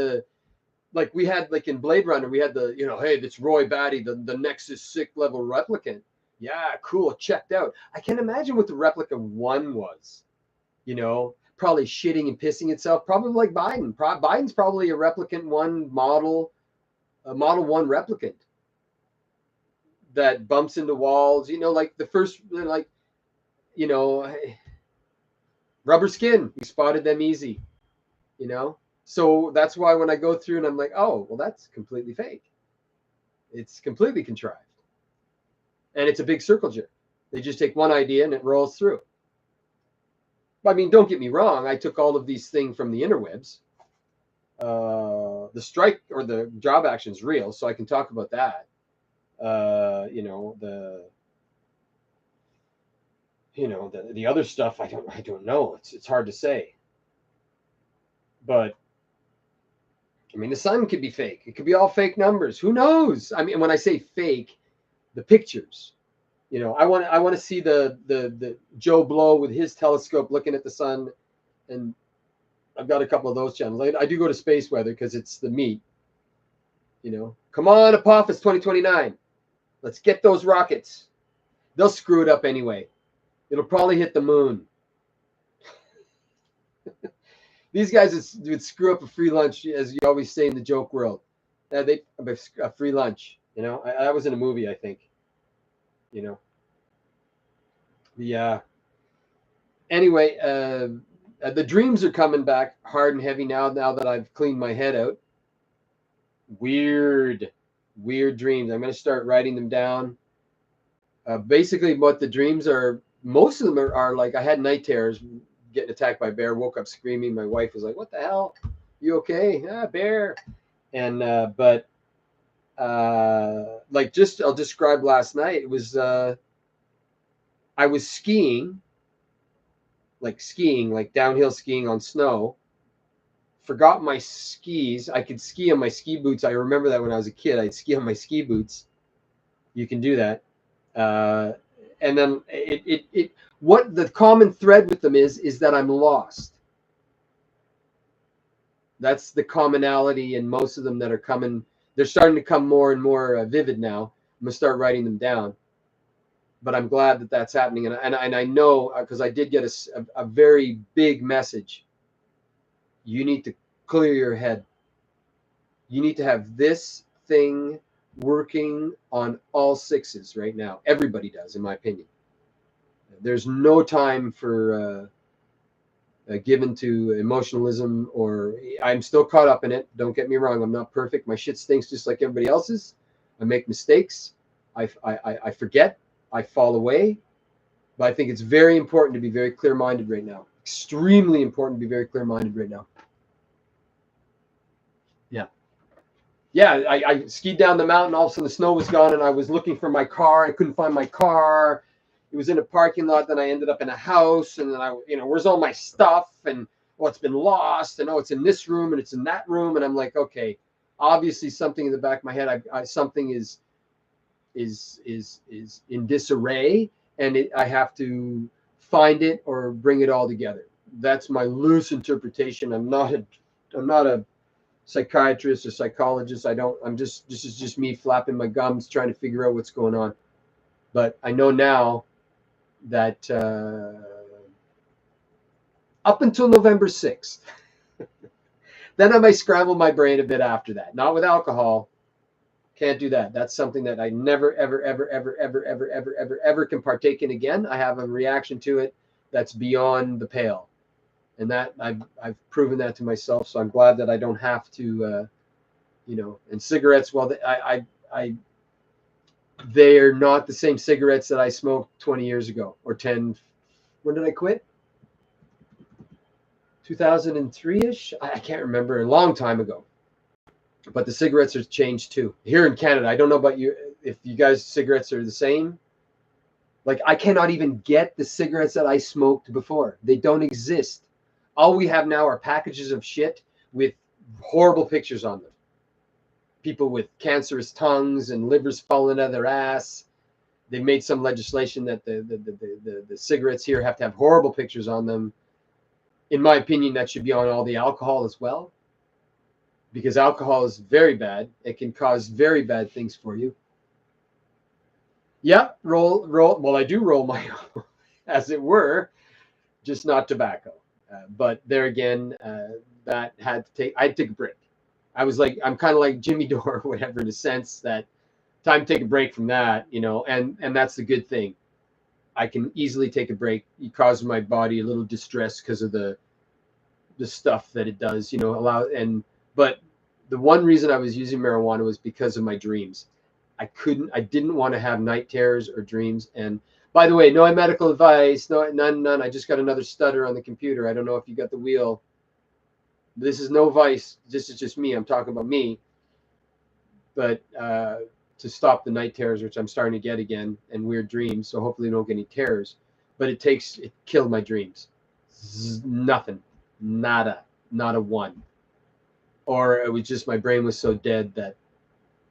we had, like in Blade Runner, we had the, hey, that's Roy Batty, the Nexus 6 level replicant. Yeah, cool, checked out. I can't imagine what the Replica 1 was. Probably shitting and pissing itself. Probably like Biden. Biden's probably a Replicant 1 model, a Model 1 replicant that bumps into walls. Like the first, like, rubber skin. We spotted them easy. So that's why when I go through and I'm like, oh, well, that's completely fake. It's completely contrived. And it's a big circle jerk. They just take one idea and it rolls through. I mean, don't get me wrong. I took all of these things from the interwebs. The strike or the job action is real, so I can talk about that. The other stuff I don't know. It's hard to say. But I mean, the sun could be fake. It could be all fake numbers. Who knows? I mean, when I say fake, the pictures. I want to see the Joe Blow with his telescope looking at the sun, and I've got a couple of those channels. I do go to Space Weather because it's the meat. Come on, Apophis 2029. Let's get those rockets. They'll screw it up anyway. It'll probably hit the moon. These guys would screw up a free lunch, as you always say in the joke world. A free lunch. You know, I was in a movie, I think. You know, the anyway, the dreams are coming back hard and heavy now. Now that I've cleaned my head out, weird, weird dreams. I'm going to start writing them down. Basically, what the dreams are, most of them are like I had night terrors, getting attacked by a bear. Woke up screaming. My wife was like, "What the hell? You okay? Ah, bear." And but like just I'll describe last night. It was I was skiing, like downhill skiing on snow. Forgot my skis. I could ski on my ski boots. I remember that when I was a kid, I'd ski on my ski boots. You can do that. Uh, and then what the common thread with them is that I'm lost. That's the commonality in most of them that are coming. They're starting to come more and more vivid now. I'm gonna start writing them down. But I'm glad that that's happening, and I know because I did get a very big message. You need to clear your head. You need to have this thing working on all sixes right now. Everybody does, in my opinion. There's no time for given to emotionalism, or I'm still caught up in it. Don't get me wrong. I'm not perfect. My shit stinks just like everybody else's. I make mistakes. I forget. I fall away. But I think it's very important to be very clear-minded right now. Extremely important to be very clear-minded right now. Yeah. Yeah, I skied down the mountain. All of a sudden, the snow was gone, and I was looking for my car. I couldn't find my car. It was in a parking lot. Then I ended up in a house, and then where's all my stuff? And it's been lost. And it's in this room, and it's in that room. And I'm like, okay, obviously something in the back of my head. Something is in disarray, and I have to find it or bring it all together. That's my loose interpretation. I'm not a psychiatrist or psychologist. This is just me flapping my gums trying to figure out what's going on. But I know now that up until November 6th, then I might scramble my brain a bit after that. Not with alcohol. Can't do that. That's something that I never, ever, ever, ever, ever, ever, ever, ever, ever can partake in again. I have a reaction to it that's beyond the pale. And that I've proven that to myself. So I'm glad that I don't have to, and cigarettes. Well, they're not the same cigarettes that I smoked 20 years ago or 10. When did I quit? 2003-ish? I can't remember. A long time ago. But the cigarettes have changed too. Here in Canada, I don't know about you, if you guys' cigarettes are the same. Like, I cannot even get the cigarettes that I smoked before. They don't exist. All we have now are packages of shit with horrible pictures on them. People with cancerous tongues and livers falling out of their ass. They made some legislation that the cigarettes here have to have horrible pictures on them. In my opinion, that should be on all the alcohol as well. Because alcohol is very bad. It can cause very bad things for you. Yeah, roll. Well, I do roll my own, as it were, just not tobacco. But there again, I had to take a break. I'm kind of like Jimmy Dore or whatever, in a sense that time to take a break from that, and that's the good thing. I can easily take a break. It causes my body a little distress because of the stuff that it does, but the one reason I was using marijuana was because of my dreams. I didn't want to have night terrors or dreams. And by the way, no medical advice, none. I just got another stutter on the computer. I don't know if you got the wheel. This is no vice. This is just me. I'm talking about me. But to stop the night terrors, which I'm starting to get again, and weird dreams. So hopefully, don't get any terrors. But it killed my dreams. Nothing. Nada. Not a one. Or it was just my brain was so dead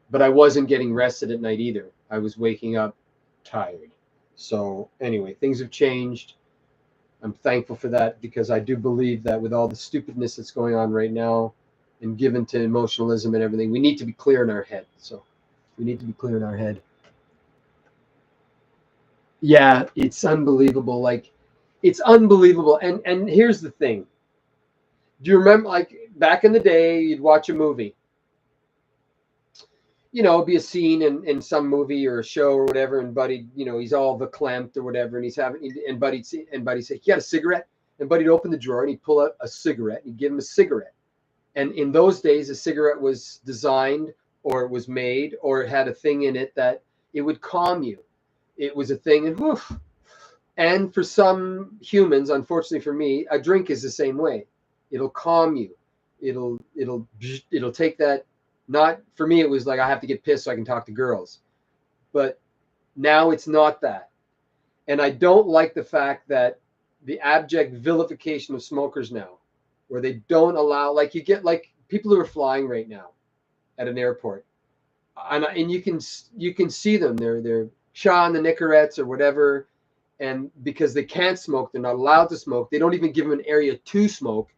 but I wasn't getting rested at night either. I was waking up tired. So anyway, things have changed. I'm thankful for that, because I do believe that with all the stupidness that's going on right now and given to emotionalism and everything, we need to be clear in our head. So we need to be clear in our head. Yeah, it's unbelievable. Like, it's unbelievable. And here's the thing. Do you remember, like, back in the day, you'd watch a movie it'd be a scene in some movie or a show or whatever, and Buddy, he's all verklempt or whatever, and he's having, and Buddy say, "You got a cigarette?" And Buddy'd open the drawer and he'd pull out a cigarette and he'd give him a cigarette. And in those days, a cigarette was designed or it was made or it had a thing in it that it would calm you. It was a thing, and woof. And for some humans, unfortunately for me, a drink is the same way. It'll calm you. It'll take that. Not for me, it was like I have to get pissed so I can talk to girls. But now it's not that. And I don't like the fact that the abject vilification of smokers now, where they don't allow, like you get like people who are flying right now at an airport, and you can see them. They're Shaw and the Nicorettes or whatever, and because they can't smoke, they're not allowed to smoke. They don't even give them an area to smoke.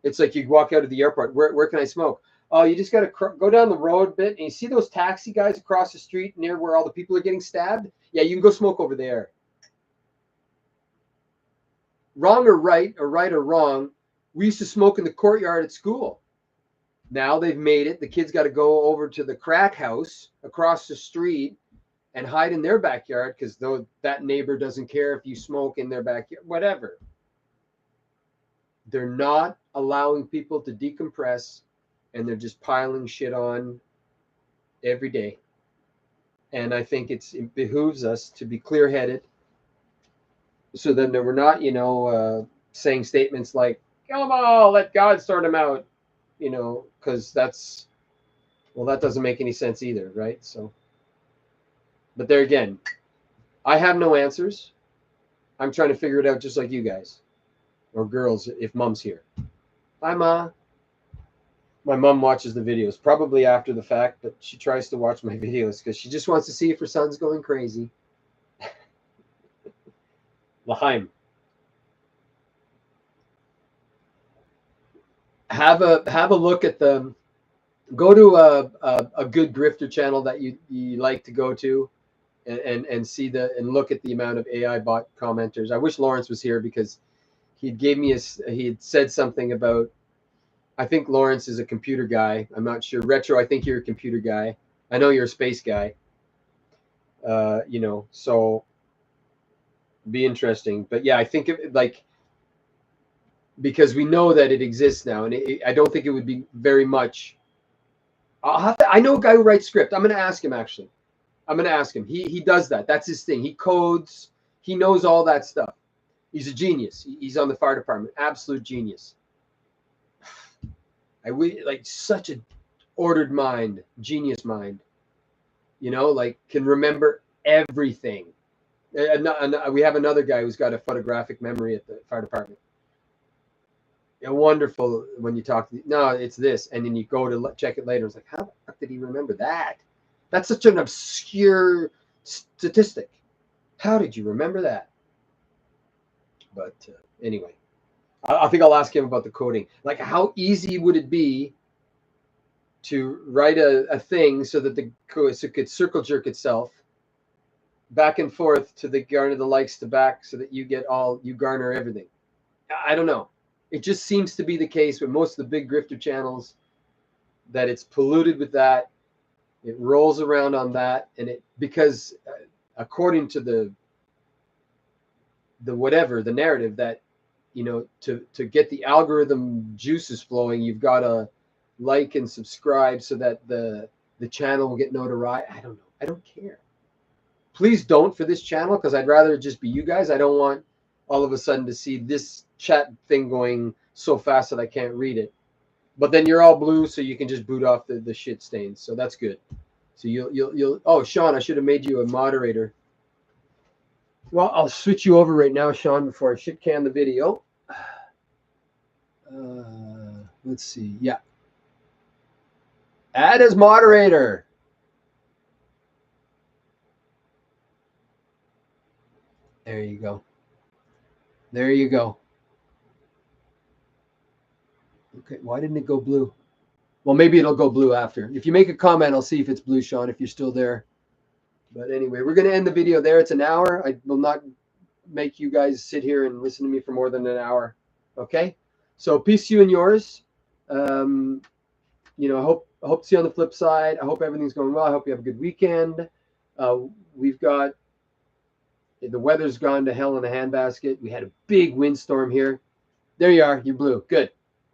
It's like you walk out of the airport. Where can I smoke? Oh, you just got to go down the road a bit, and you see those taxi guys across the street near where all the people are getting stabbed? Yeah, you can go smoke over there. Wrong or right or wrong, we used to smoke in the courtyard at school. Now they've made it. The kids got to go over to the crack house across the street and hide in their backyard because that neighbor doesn't care if you smoke in their backyard, whatever. They're not allowing people to decompress, and they're just piling shit on every day. And I think it behooves us to be clear-headed so then we're not, saying statements like, kill them all, let God sort them out, because that doesn't make any sense either, right? So, but there again, I have no answers. I'm trying to figure it out just like you guys or girls if mom's here. Hi, Ma. My mom watches the videos, probably after the fact, but she tries to watch my videos because she just wants to see if her son's going crazy. Lahaim. Have a look at them. Go to a good grifter channel that you like to go to, and see and look at the amount of AI bot commenters. I wish Lawrence was here because he had said something about. I think Lawrence is a computer guy. I'm not sure. Retro, I think you're a computer guy. I know you're a space guy. So be interesting. But yeah, I think because we know that it exists now, and I don't think it would be very much. I know a guy who writes script. I'm going to ask him, actually. I'm going to ask him. He does that. That's his thing. He codes. He knows all that stuff. He's a genius. He's on the fire department. Absolute genius. Such an ordered mind, genius mind. Can remember everything. We have another guy who's got a photographic memory at the fire department. Wonderful when you talk. No, it's this, and then you go to check it later. It's like, how the fuck did he remember that? That's such an obscure statistic. How did you remember that? But anyway, I think I'll ask him about the coding. Like, how easy would it be to write a thing so that it could circle jerk itself back and forth to garner the likes to back so that you garner everything? I don't know. It just seems to be the case with most of the big grifter channels that it's polluted with that. It rolls around on that, and because according to the narrative that, to get the algorithm juices flowing, you've got to like and subscribe so that the channel will get notoriety. I don't know. I don't care. Please don't for this channel, because I'd rather it just be you guys. I don't want all of a sudden to see this chat thing going so fast that I can't read it. But then you're all blue, so you can just boot off the shit stains. So that's good. So you'll. Oh, Sean, I should have made you a moderator. Well, I'll switch you over right now, Sean, before I shit can the video. Let's see. Yeah. Add as moderator. There you go. There you go. Okay, why didn't it go blue? Well, maybe it'll go blue after. If you make a comment, I'll see if it's blue, Sean, if you're still there. But anyway, we're going to end the video there. It's an hour. I will not make you guys sit here and listen to me for more than an hour. Okay? So peace to you and yours. I hope to see you on the flip side. I hope everything's going well. I hope you have a good weekend. We've got the weather's gone to hell in a handbasket. We had a big windstorm here. There you are. You're blue. Good.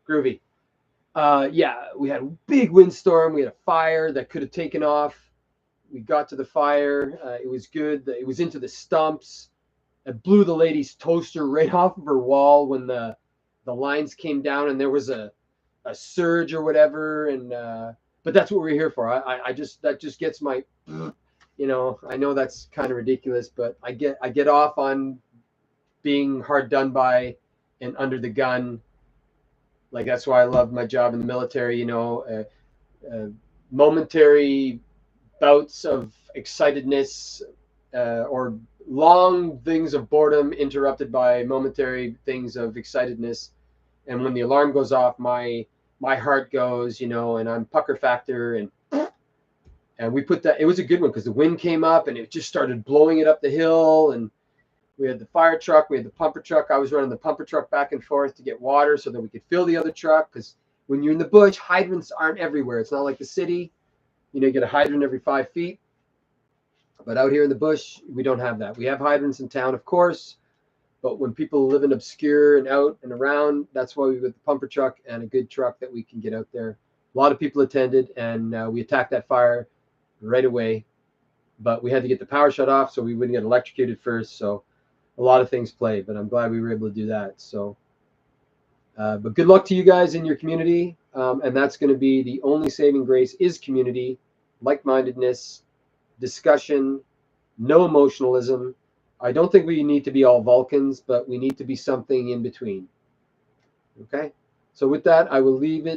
Groovy. Yeah, we had a big windstorm. We had a fire that could have taken off. We got to the fire. It was good. It was into the stumps. It blew the lady's toaster right off of her wall when the lines came down, and there was a surge or whatever. And but that's what we're here for. I just that just gets my, I know that's kind of ridiculous, but I get off on being hard done by and under the gun. Like, that's why I love my job in the military. Momentary bouts of excitedness or long things of boredom interrupted by momentary things of excitedness. And when the alarm goes off, my heart goes, and I'm pucker factor, and we put that. It was a good one because the wind came up and it just started blowing it up the hill. And we had the fire truck, we had the pumper truck. I was running the pumper truck back and forth to get water so that we could fill the other truck, because when you're in the bush, hydrants aren't everywhere. It's not like the city. You get a hydrant every 5 feet. But out here in the bush, we don't have that. We have hydrants in town, of course. But when people live in obscure and out and around, that's why we have the pumper truck and a good truck that we can get out there. A lot of people attended, and we attacked that fire right away. But we had to get the power shut off so we wouldn't get electrocuted first. So a lot of things played, but I'm glad we were able to do that. So, but good luck to you guys in your community. And that's going to be the only saving grace is community, like-mindedness, discussion, no emotionalism. I don't think we need to be all Vulcans, but we need to be something in between. Okay? So with that, I will leave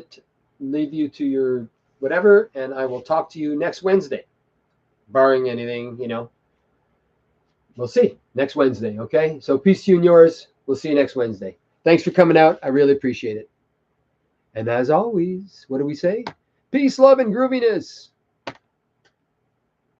you to your whatever, and I will talk to you next Wednesday, barring anything, We'll see next Wednesday, okay? So peace to you and yours. We'll see you next Wednesday. Thanks for coming out. I really appreciate it. And as always, what do we say? Peace, love, and grooviness.